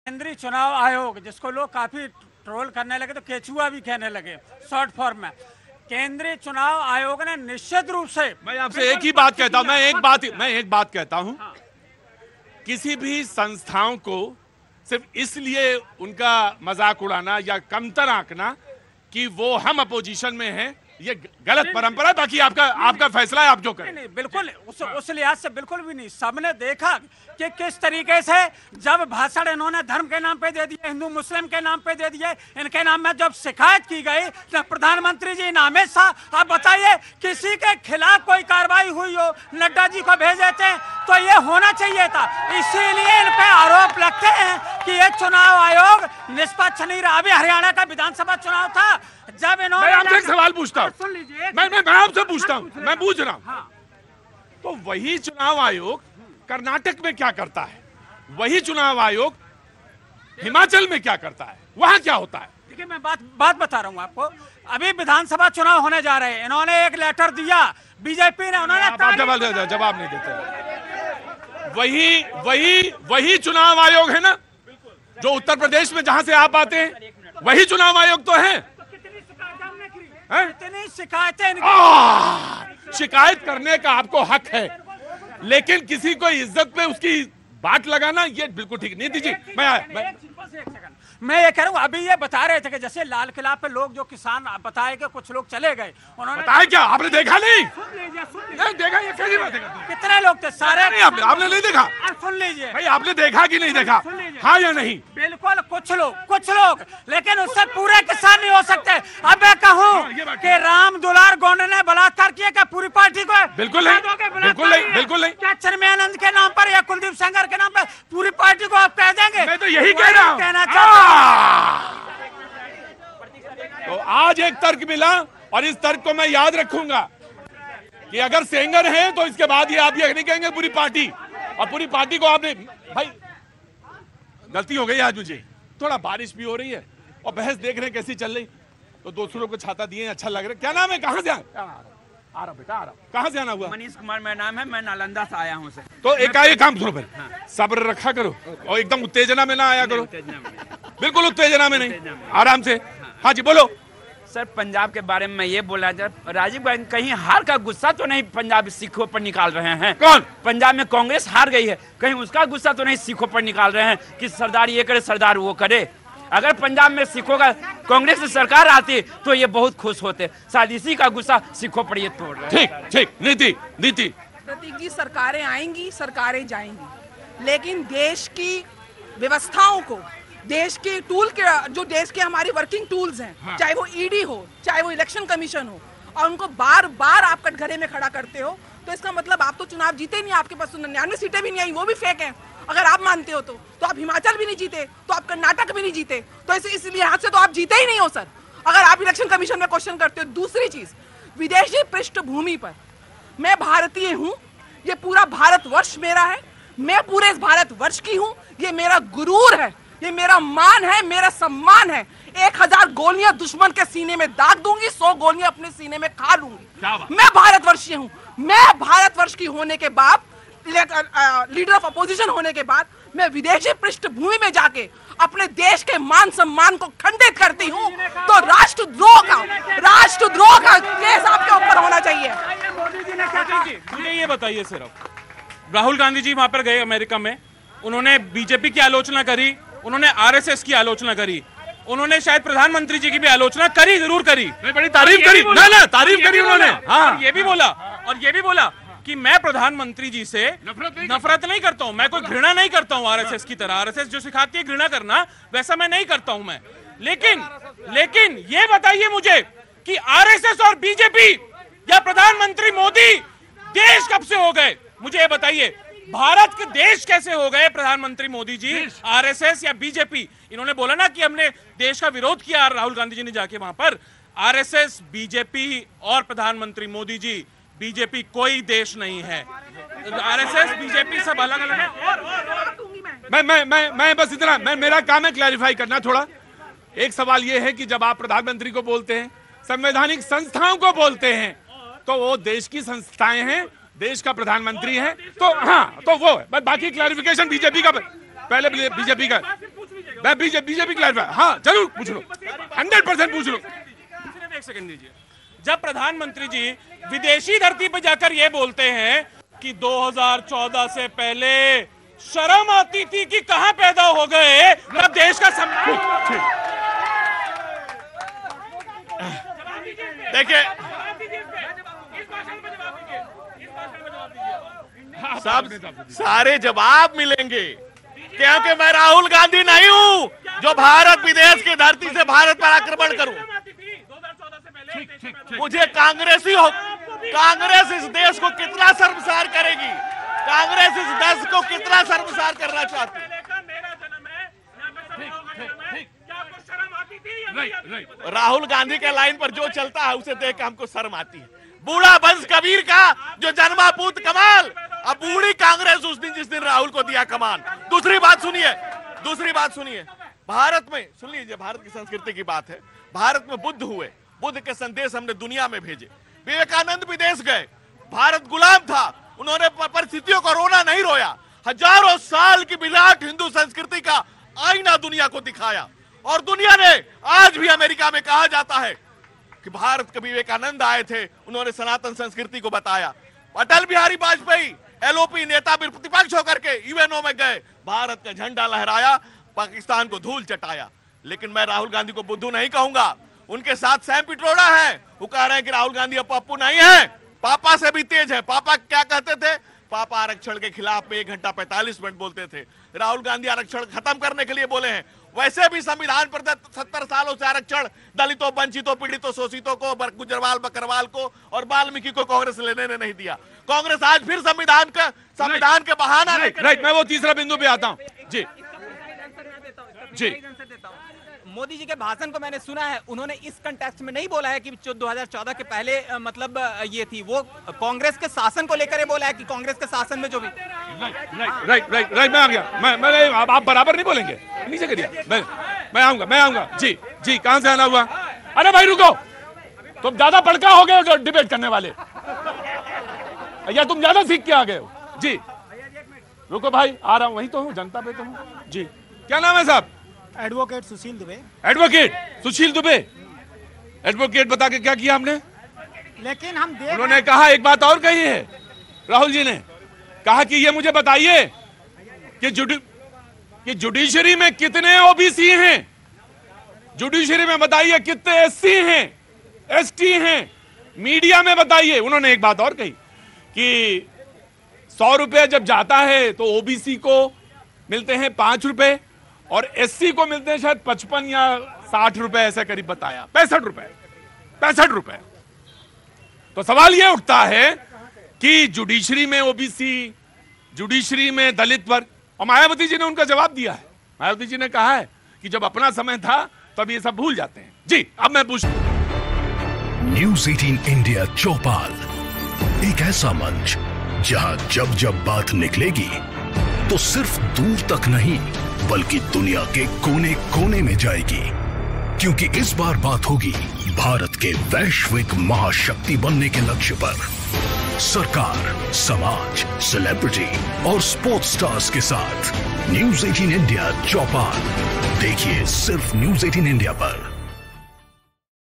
केंद्रीय चुनाव आयोग, जिसको लोग काफी ट्रोल करने लगे तो केचुआ भी कहने लगे शॉर्ट फॉर्म में, केंद्रीय चुनाव आयोग ने निश्चित रूप से, मैं आपसे एक ही बात कहता हूं, मैं एक बात कहता हूं, किसी भी संस्थाओं को सिर्फ इसलिए उनका मजाक उड़ाना या कमतर आंकना कि वो हम अपोजिशन में हैं, ये गलत परंपरा। बाकी आपका फैसला है, आप जो करें। नहीं, बिल्कुल उस लिहाज से बिल्कुल भी नहीं। सबने देखा कि किस तरीके से जब भाषण इन्होंने धर्म के नाम पे दे दिए, हिंदू मुस्लिम के नाम पे दे दिए, इनके नाम में जब शिकायत की गई तो प्रधानमंत्री जी अमित शाह, आप बताइए किसी के खिलाफ कोई कार्रवाई हुई हो, नड्डा जी को भेज देते तो ये होना चाहिए था। इसीलिए इन पे आरोप लगते हैं कि ये चुनाव आयोग निष्पक्ष नहीं रहा। अभी हरियाणा का विधानसभा चुनाव था, जब इन्होंने, मैं आपसे एक सवाल पूछता हूं, सुन लीजिए, मैं आपसे पूछता हूं, मैं पूछ रहा हूं, तो वही चुनाव आयोग कर्नाटक में क्या करता है, वही चुनाव आयोग हिमाचल में क्या करता है, वहां क्या होता है? देखिए मैं बात बता रहा हूं आपको। अभी विधानसभा चुनाव होने जा रहे हैं, इन्होंने एक लेटर दिया बीजेपी ने, उन्होंने जवाब नहीं देते। वही चुनाव आयोग है ना जो उत्तर प्रदेश में जहां से आप आते हैं, वही चुनाव आयोग तो है। इतनी शिकायतें, शिकायत करने का आपको हक है, लेकिन किसी को इज्जत पे उसकी बात लगाना ये बिल्कुल ठीक नहीं। दीजिए मैं ये कह रहा हूँ, अभी ये बता रहे थे कि जैसे लाल किला पे लोग जो किसान बताए कि कुछ लोग चले गए, उन्होंने बताया क्या? आपने देखा नहीं? नहीं देखा, ये कैसी बात है? कितने लोग थे? सारे नहीं, आपने नहीं देखा? सुन लीजिए भाई, आपने देखा कि नहीं देखा? हाँ या नहीं? बिल्कुल, कुछ लोग, लेकिन उससे पूरे किसान नहीं हो सकते। अब मैं कहूँ कि राम दुलार गोंड ने बलात्कार किया, क्या पूरी पार्टी को? बिल्कुल नहीं। क्या चिन्मयानंद के नाम पर या कुलदीप सेंगर के नाम पर पूरी पार्टी को आप कह देंगे? मैं तो यही कह रहा हूँ। कहना चाहता हूँ। तो आज एक तर्क मिला और इस तर्क को मैं याद रखूंगा कि अगर सेंगर है तो इसके बाद ये आप ये नहीं कहेंगे पूरी पार्टी, और पूरी पार्टी को आपने, भाई गलती हो गई आज मुझे, थोड़ा बारिश भी हो रही है और बहस देख रहे हैं कैसी चल रही, तो दूसरों को छाता दिए, अच्छा लग रहा है। क्या नाम है, कहां से आ रहा बेटा, कहां से आना हुआ? मनीष कुमार मेरा नाम है, मैं नालंदा से आया हूँ। तो एक काम सुनो, पहले सब्र रखा करो और एकदम उत्तेजना में ना आया करो। बिल्कुल उत्तेजना में नहीं, आराम से। हाँ जी, बोलो। सर, पंजाब के बारे में मैं ये बोला, जब राजीव गांधी कहीं हार का गुस्सा तो नहीं पंजाब सिखों पर निकाल रहे हैं? कौन? पंजाब में कांग्रेस हार गई है, कहीं उसका गुस्सा तो नहीं सिखों पर निकाल रहे हैं कि सरदार ये करे, सरदार वो करे? अगर पंजाब में सिखों का कांग्रेस की सरकार आती तो ये बहुत खुश होते, शायद इसी का गुस्सा सिखों पर ये तोड़ रहे। ठीक। नीति प्रतीक जी, सरकारें आएंगी, सरकारें जाएंगी, लेकिन देश की व्यवस्थाओं को, देश के टूल के, जो देश के हमारी वर्किंग टूल्स हैं, चाहे वो ईडी हो, चाहे वो इलेक्शन कमीशन हो, और उनको बार बार आप कटघरे में खड़ा करते हो, तो इसका मतलब आप तो चुनाव जीते नहीं, आपके पास 99 सीटें भी नहीं आई, वो भी फेक हैं। अगर आप मानते हो तो आप हिमाचल भी नहीं जीते, तो आप कर्नाटक भी नहीं जीते, तो इस लिहाज से तो आप जीते ही नहीं हो सर, अगर आप इलेक्शन कमीशन में क्वेश्चन करते हो। दूसरी चीज, विदेशी पृष्ठभूमि पर मैं भारतीय हूँ, ये पूरा भारतवर्ष मेरा है, मैं पूरे इस भारतवर्ष की हूँ, ये मेरा गुरूर है, ये मेरा मान है, मेरा सम्मान है। 1000 गोलियां दुश्मन के सीने में दाग दूंगी, 100 गोलियां अपने सीने में खा लूंगी। मैं भारतवर्षीय हूँ, मैं भारतवर्ष की होने के बाद, लीडर ऑफ अपोजिशन होने के बाद, मैं विदेशी पृष्ठभूमि में जाके अपने देश के मान सम्मान को खंडित करती हूँ, तो राष्ट्रद्रोह का केस आपके ऊपर होना चाहिए। मुझे ये बताइए, सिर्फ राहुल गांधी जी वहां पर गए अमेरिका में, उन्होंने बीजेपी की आलोचना करी, उन्होंने आरएसएस की आलोचना करी, उन्होंने शायद प्रधानमंत्री जी की भी आलोचना करी, जरूर करी, बड़ी तारीफ करी, तारीफ करी उन्होंने। हाँ, ये भी बोला कि मैं प्रधानमंत्री जी से नफरत नहीं करता हूं, मैं कोई घृणा नहीं करता हूं आरएसएस की तरह, आरएसएस जो सिखाती है घृणा करना, वैसा मैं नहीं करता हूं मैं। लेकिन ये बताइए मुझे कि आरएसएस और बीजेपी या प्रधानमंत्री मोदी देश कब से हो गए? मुझे ये बताइए, भारत के देश कैसे हो गए प्रधानमंत्री मोदी जी? आरएसएस या बीजेपी? इन्होंने बोला ना कि हमने देश का विरोध किया, राहुल गांधी जी ने जाके वहां पर। आरएसएस, बीजेपी और प्रधानमंत्री मोदी जी, बीजेपी कोई देश नहीं है, आरएसएस बीजेपी सब अलग अलग है। मैं बस इतना, मेरा काम है क्लैरिफाई करना थोड़ा। एक सवाल ये है कि जब आप प्रधानमंत्री को बोलते हैं, संवैधानिक संस्थाओं को बोलते हैं, तो वो देश की संस्थाएं हैं, देश का प्रधानमंत्री है, तो हाँ, तो वो है। बाकी क्लैरिफिकेशन बीजेपी का, पहले बीजेपी का। मैं बीजेपी क्लैरिफाई, हाँ जरूर पूछ लो, 100% पूछ लो। सिर्फ एक सेकंड दीजिए। जब प्रधानमंत्री जी विदेशी धरती पर जाकर ये बोलते हैं कि 2014 से पहले शर्म आती थी कि कहां पैदा हो गए, तब देश का देखिए सब सारे जवाब मिलेंगे, क्योंकि मैं राहुल गांधी नहीं हूं जो भारत विदेश की धरती से भारत पर आक्रमण करूं। मुझे कांग्रेसी हो, कांग्रेस इस देश को कितना शर्मसार करेगी, कांग्रेस इस देश को कितना शर्मसार करना चाहती है। राहुल गांधी के लाइन पर जो चलता है उसे देख के हमको शर्म आती है। बूढ़ा वंश कबीर का जो जन्मा पूत कमाल, अब बूढ़ी कांग्रेस उस दिन जिस दिन राहुल को दिया कमान। दूसरी बात सुनिए, भारत में सुन लीजिए, भारत की संस्कृति की बात है। भारत में बुद्ध हुए, बुद्ध के संदेश हमने दुनिया में भेजे। विवेकानंद विदेश गए, भारत गुलाम था, उन्होंने परिस्थितियों को रोना नहीं रोया। हजारों साल की विराट हिंदू संस्कृति का आईना दुनिया को दिखाया, और दुनिया ने आज भी अमेरिका में कहा जाता है कि भारत के विवेकानंद आए थे, उन्होंने सनातन संस्कृति को बताया। अटल बिहारी वाजपेयी एलओपी नेता प्रतिपक्ष होकर के यूएनओ में गए, भारत का झंडा लहराया, पाकिस्तान को धूल चटाया। लेकिन मैं राहुल गांधी को बुद्धू नहीं कहूंगा। उनके साथ सैम पिट्रोडा है, वो कह रहे हैं कि राहुल गांधी अब पप्पू नहीं है, पापा से भी तेज है। पापा क्या कहते थे? पापा आरक्षण के खिलाफ में 1 घंटा 45 मिनट बोलते थे। राहुल गांधी आरक्षण खत्म करने के लिए बोले हैं। वैसे भी संविधान पर 70 सालों से आरक्षण दलितों, वंचितों, पीड़ितों, शोषितों को, गुजरवाल बकरवाल को और वाल्मीकि को कांग्रेस लेने ने नहीं दिया। कांग्रेस आज फिर संविधान के बहाना। राइट, मैं वो तीसरा बिंदु पे आता हूं। जी मोदी जी के भाषण को मैंने सुना है, उन्होंने इस कंटेक्स्ट में नहीं बोला है कि 2014 के पहले मतलब ये थी, वो कांग्रेस के शासन को लेकर बोला है कि कांग्रेस के शासन में जो भी राइट मैं आ गया। मैं आप बराबर नहीं बोलेंगे, नीचे करिए, मैं आऊंगा। जी कहां से आना हुआ? अरे भाई रुको, तुम ज्यादा बड़का हो गए डिबेट करने वाले, या तुम ज्यादा सीख के आ गए हो। जी रुको भाई, आ रहा हूं, वही तो हूँ, जनता पे तो हूँ। जी क्या नाम है साहब? एडवोकेट सुशील दुबे। एडवोकेट सुशील दुबे, एडवोकेट बता के क्या किया हमने? लेकिन हम उन्होंने कहा एक बात और कही है, राहुल जी ने कहा कि ये मुझे बताइए कि जुडिशरी में कितने ओबीसी हैं, जुडिशरी में बताइए कितने एससी हैं, एसटी हैं, मीडिया में बताइए। उन्होंने एक बात और कही कि 100 रुपए जब जाता है तो ओबीसी को मिलते हैं 5 रुपए और एससी को मिलते हैं शायद 55 या 60 रुपए, ऐसा करीब बताया, 65 रुपए। तो सवाल यह उठता है कि जुडिशरी में ओबीसी, जुडिशरी में दलित वर्ग, और मायावती जी ने उनका जवाब दिया है। मायावती जी ने कहा है कि जब अपना समय था तब ये सब भूल जाते हैं। जी अब मैं पूछ न्यूज़ 18 इंडिया चौपाल, एक ऐसा मंच जहां जब जब बात निकलेगी तो सिर्फ दूर तक नहीं बल्कि दुनिया के कोने कोने में जाएगी, क्योंकि इस बार बात होगी भारत के वैश्विक महाशक्ति बनने के लक्ष्य पर। सरकार, समाज, सेलिब्रिटी और स्पोर्ट्स स्टार्स के साथ न्यूज़ 18 इंडिया चौपाल देखिए सिर्फ न्यूज़ 18 इंडिया पर।